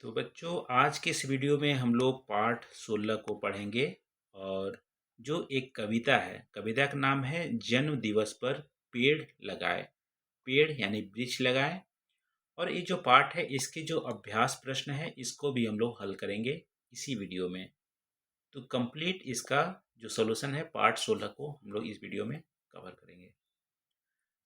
तो बच्चों आज के इस वीडियो में हम लोग पाठ 16 को पढ़ेंगे। और जो एक कविता है, कविता का नाम है जन्म दिवस पर पेड़ लगाए। पेड़ यानी वृक्ष लगाए। और ये जो पाठ है इसके जो अभ्यास प्रश्न है इसको भी हम लोग हल करेंगे इसी वीडियो में। तो कंप्लीट इसका जो सॉल्यूशन है पाठ 16 को हम लोग इस वीडियो में कवर करेंगे।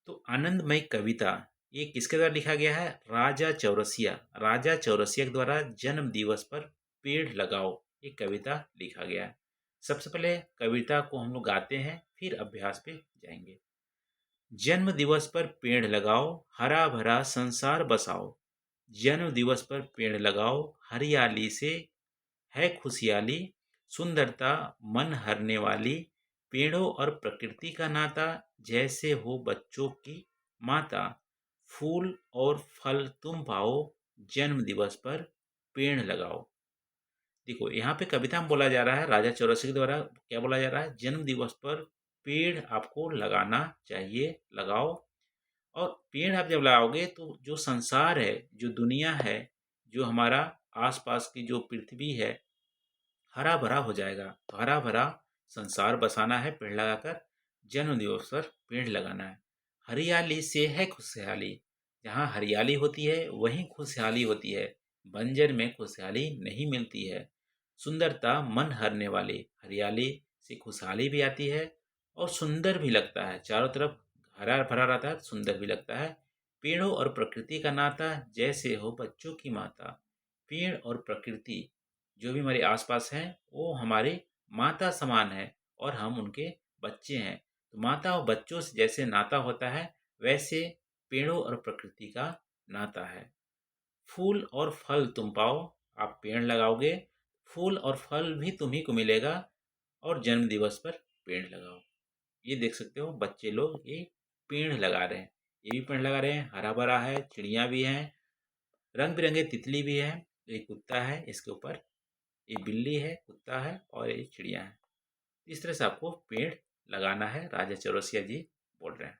तो आनंदमय कविता ये किसके द्वारा लिखा गया है? राजा चौरसिया। राजा चौरसिया के द्वारा जन्म दिवस पर पेड़ लगाओ ये कविता लिखा गया है। सबसे पहले कविता को हम लोग गाते हैं फिर अभ्यास पे जाएंगे। जन्म दिवस पर पेड़ लगाओ, हरा भरा संसार बसाओ। जन्म दिवस पर पेड़ लगाओ, हरियाली से है खुशहाली। सुंदरता मन हरने वाली, पेड़ों और प्रकृति का नाता। जैसे हो बच्चों की माता, फूल और फल तुम पाओ। जन्म दिवस पर पेड़ लगाओ। देखो यहाँ पे कविता में बोला जा रहा है, राजा चौरसिया के द्वारा क्या बोला जा रहा है? जन्म दिवस पर पेड़ आपको लगाना चाहिए, लगाओ। और पेड़ आप जब लगाओगे तो जो संसार है, जो दुनिया है, जो हमारा आसपास की जो पृथ्वी है, हरा भरा हो जाएगा। तो हरा भरा संसार बसाना है पेड़ लगाकर। जन्म दिवस पर पेड़ लगाना है। हरियाली से है खुशहाली। जहाँ हरियाली होती है वहीं खुशहाली होती है। बंजर में खुशहाली नहीं मिलती है। सुंदरता मन हरने वाली। हरियाली से खुशहाली भी आती है और सुंदर भी लगता है। चारों तरफ हरा भरा रहता है, सुंदर भी लगता है। पेड़ों और प्रकृति का नाता, जैसे हो बच्चों की माता। पेड़ और प्रकृति जो भी हमारे आसपास हैं वो हमारे माता समान है और हम उनके बच्चे हैं। तो माता और बच्चों से जैसे नाता होता है वैसे पेड़ों और प्रकृति का नाता है। फूल और फल तुम पाओ। आप पेड़ लगाओगे, फूल और फल भी तुम्ही को मिलेगा। और जन्म दिवस पर पेड़ लगाओ। ये देख सकते हो बच्चे लोग ये पेड़ लगा रहे हैं। ये भी पेड़ लगा रहे हैं, हरा भरा है, चिड़िया भी हैं, रंग बिरंगे तितली भी है। एक कुत्ता है इसके ऊपर, ये बिल्ली है, कुत्ता है और ये चिड़िया है। इस तरह से आपको पेड़ लगाना है, राजा चौरसिया जी बोल रहे हैं।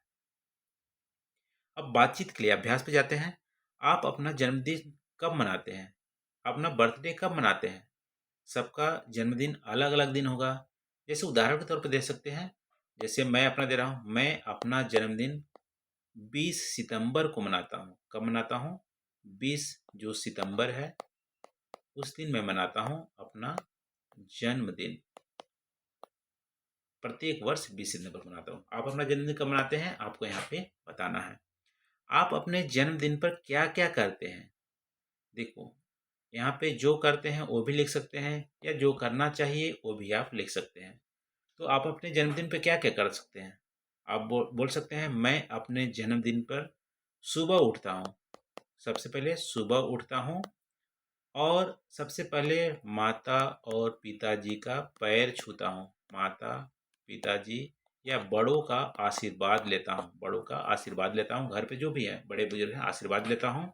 अब बातचीत के लिए अभ्यास पे जाते हैं। आप अपना जन्मदिन कब मनाते हैं? अपना बर्थडे कब मनाते हैं? सबका जन्मदिन अलग अलग दिन होगा। जैसे उदाहरण के तौर पर दे सकते हैं, जैसे मैं अपना दे रहा हूँ। मैं अपना जन्मदिन 20 सितंबर को मनाता हूँ। कब मनाता हूँ? 20 जो सितंबर है उस दिन मैं मनाता हूँ अपना जन्मदिन। प्रत्येक वर्ष 20 सितंबर को मनाता हूँ। आप अपना जन्मदिन कब मनाते हैं आपको यहाँ पे बताना है। आप अपने जन्मदिन पर क्या क्या करते हैं? देखो यहाँ पे जो करते हैं वो भी लिख सकते हैं या जो करना चाहिए वो भी आप लिख सकते हैं। तो आप अपने जन्मदिन पर क्या क्या कर सकते हैं? आप बोल सकते हैं मैं अपने जन्मदिन पर सुबह उठता हूँ। सबसे पहले सुबह उठता हूँ और सबसे पहले माता और पिताजी का पैर छूता हूँ। माता, पिताजी या बड़ों का आशीर्वाद लेता हूँ। बड़ों का आशीर्वाद लेता हूँ, घर पे जो भी है बड़े बुजुर्ग हैं आशीर्वाद लेता हूँ।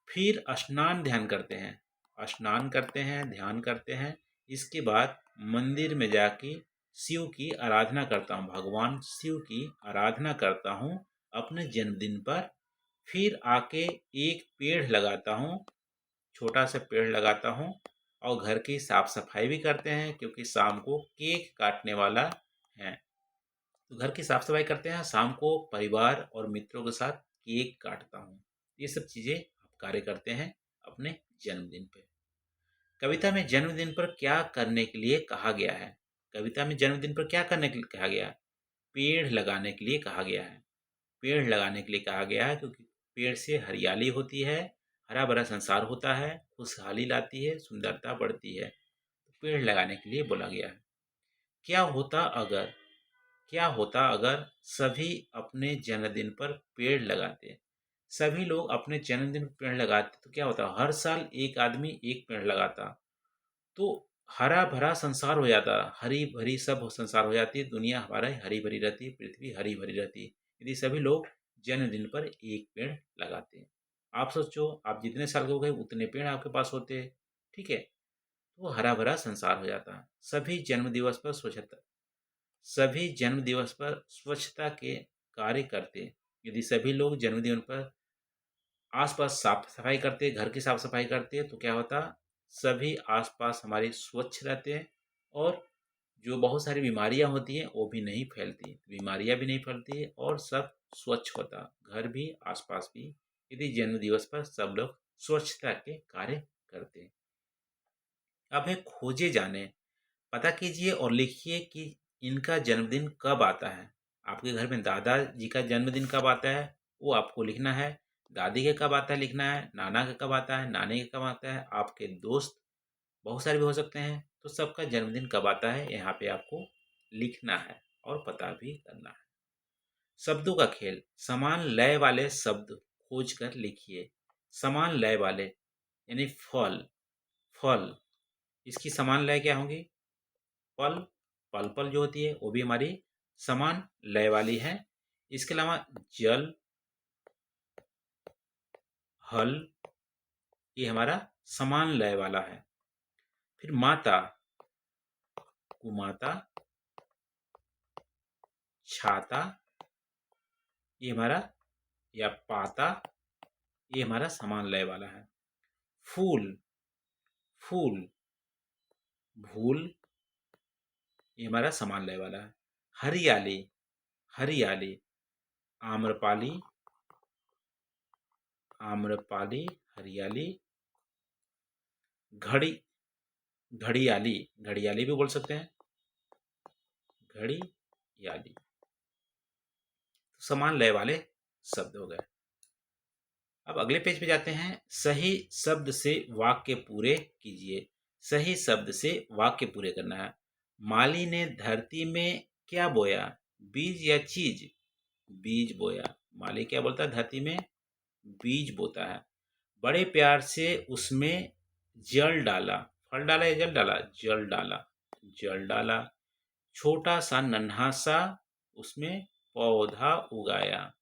फिर स्नान ध्यान करते हैं। स्नान करते हैं, ध्यान करते हैं। इसके बाद मंदिर में जाके शिव की आराधना करता हूँ। भगवान शिव की आराधना करता हूँ अपने जन्मदिन पर। फिर आके एक पेड़ लगाता हूँ, छोटा सा पेड़ लगाता हूँ। और घर की साफ सफाई भी करते हैं क्योंकि शाम को केक काटने वाला है। तो घर की साफ सफाई करते हैं, शाम को परिवार और मित्रों के साथ केक काटता हूँ। ये सब चीज़ें आप कार्य करते हैं अपने जन्मदिन पे। कविता में जन्मदिन पर क्या करने के लिए कहा गया है? कविता में जन्मदिन पर क्या करने के लिए कहा गया है? पेड़ लगाने के लिए कहा गया है। पेड़ लगाने के लिए कहा गया है क्योंकि पेड़ से हरियाली होती है, हरा भरा संसार होता है, खुशहाली लाती है, सुंदरता बढ़ती है। तो पेड़ लगाने के लिए बोला गया है। क्या होता अगर, क्या होता अगर सभी अपने जन्मदिन पर पेड़ लगाते? सभी लोग अपने जन्मदिन पर पेड़ लगाते तो क्या होता? हर साल एक आदमी एक पेड़ लगाता तो हरा भरा संसार हो जाता, हरी भरी सब संसार हो जाती, दुनिया हमारा हरी भरी रहती, पृथ्वी हरी भरी रहती यदि सभी लोग जन्मदिन पर एक पेड़ लगाते। आप सोचो आप जितने साल के हो गए उतने पेड़ आपके पास होते। ठीक है, तो हरा भरा संसार हो जाता। सभी जन्म दिवस पर स्वच्छता, सभी जन्म दिवस पर स्वच्छता के कार्य करते। यदि सभी लोग जन्मदिन पर आसपास साफ सफाई करते हैं, घर की साफ सफाई करते हैं, तो क्या होता, सभी आसपास हमारे स्वच्छ रहते हैं और जो बहुत सारी बीमारियां होती हैं वो भी नहीं फैलती, बीमारियां भी नहीं फैलती और सब स्वच्छ होता, घर भी आसपास भी। यदि जन्म दिवस पर सब लोग स्वच्छता के कार्य करते हैं। अब है खोजे जाने, पता कीजिए और लिखिए कि इनका जन्मदिन कब आता है। आपके घर में दादाजी का जन्मदिन कब आता है, वो आपको लिखना है। दादी के कब आता है लिखना है, नाना का कब आता है, नानी का कब आता है, आपके दोस्त बहुत सारे भी हो सकते हैं, तो सबका जन्मदिन कब आता है यहाँ पे आपको लिखना है और पता भी करना है। शब्दों का खेल, समान लय वाले शब्द खोज कर लिखिए। समान लय वाले यानी फल, फल, इसकी समान लय क्या होगी, पल, पल पल जो होती है वो भी हमारी समान लय वाली है। इसके अलावा जल, हल, ये हमारा समान लय वाला है। फिर माता, कुमाता, छाता, ये हमारा, या पाता, ये हमारा समान लय वाला है। फूल, फूल, भूल, ये हमारा समान लय वाला है। हरियाली, हरियाली, आम्रपाली, आम्रपाली, हरियाली। घड़ी, घड़ियाली, घड़ियाली भी बोल सकते हैं, घड़ियाली। तो समान लय वाले शब्द हो गए। अब अगले पेज पे जाते हैं। सही शब्द से वाक्य पूरे कीजिए। सही शब्द से वाक्य पूरे करना है। माली ने धरती में क्या बोया, बीज या चीज, बीज बोया। माली क्या बोलता है, धरती में बीज बोता है। बड़े प्यार से उसमें जल डाला, फल डाला या जल डाला, जल डाला, जल डाला। छोटा सा नन्हा सा उसमें पौधा उगाया,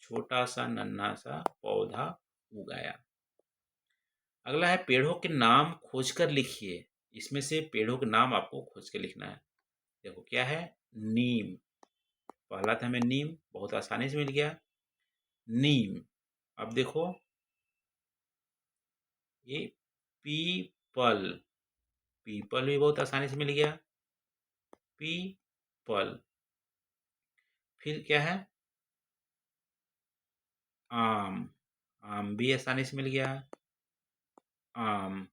छोटा सा नन्हा सा पौधा उगाया। अगला है पेड़ों के नाम खोजकर लिखिए। इसमें से पेड़ों के नाम आपको खोज के लिखना है। देखो क्या है, नीम, पहला था हमें नीम, बहुत आसानी से मिल गया नीम। अब देखो ये पीपल, पीपल भी बहुत आसानी से मिल गया, पीपल। फिर क्या है, आम, आम भी आसानी से मिल गया, आम।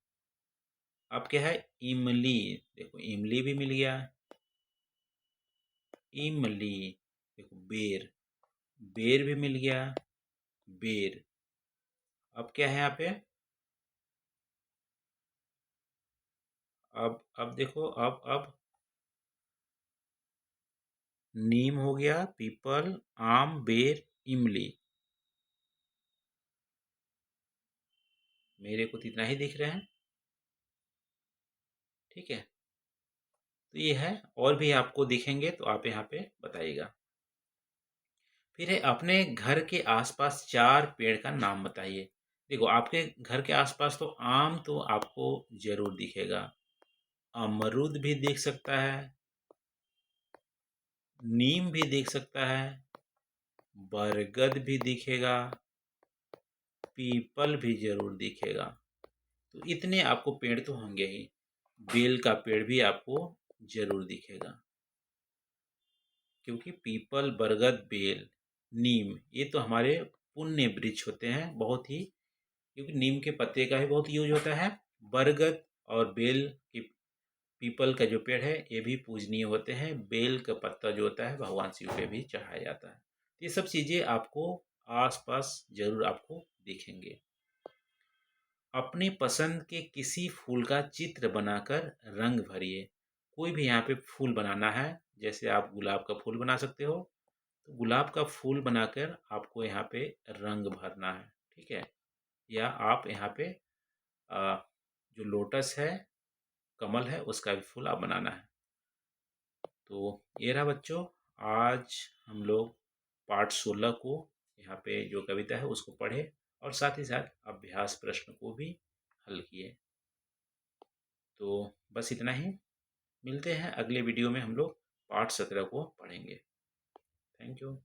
अब क्या है, इमली, देखो इमली भी मिल गया, इमली। देखो बेर, बेर भी मिल गया, बेर। अब क्या है यहाँ पे, अब देखो, अब नीम हो गया, पीपल, आम, बेर, इमली। मेरे को तो इतना ही दिख रहे हैं, ठीक है। तो ये है, और भी आपको दिखेंगे तो आप यहाँ पे बताइएगा। फिर है अपने घर के आसपास 4 पेड़ का नाम बताइए। देखो आपके घर के आसपास तो आम तो आपको जरूर दिखेगा, अमरूद भी दिख सकता है, नीम भी दिख सकता है, बरगद भी दिखेगा, पीपल भी जरूर दिखेगा। तो इतने आपको पेड़ तो होंगे ही। बेल का पेड़ भी आपको जरूर दिखेगा, क्योंकि पीपल, बरगद, बेल, नीम, ये तो हमारे पुण्य वृक्ष होते हैं बहुत ही, क्योंकि नीम के पत्ते का भी बहुत यूज होता है। बरगद और बेल की, पीपल का जो पेड़ है ये भी पूजनीय होते हैं। बेल का पत्ता जो होता है भगवान शिव पे भी चढ़ाया जाता है। ये सब चीज़ें आपको आसपास जरूर आपको दिखेंगे। अपनी पसंद के किसी फूल का चित्र बनाकर रंग भरिए। कोई भी यहाँ पे फूल बनाना है, जैसे आप गुलाब का फूल बना सकते हो, तो गुलाब का फूल बनाकर आपको यहाँ पे रंग भरना है, ठीक है। या आप यहाँ पे आ, जो लोटस है, कमल है, उसका भी फूल आप बनाना है। तो ये रहा बच्चों, आज हम लोग पाठ 16 को यहाँ पे जो कविता है उसको पढ़े और साथ ही साथ अभ्यास प्रश्न को भी हल किए। तो बस इतना ही, मिलते हैं अगले वीडियो में, हम लोग पाठ 17 को पढ़ेंगे। Thank you.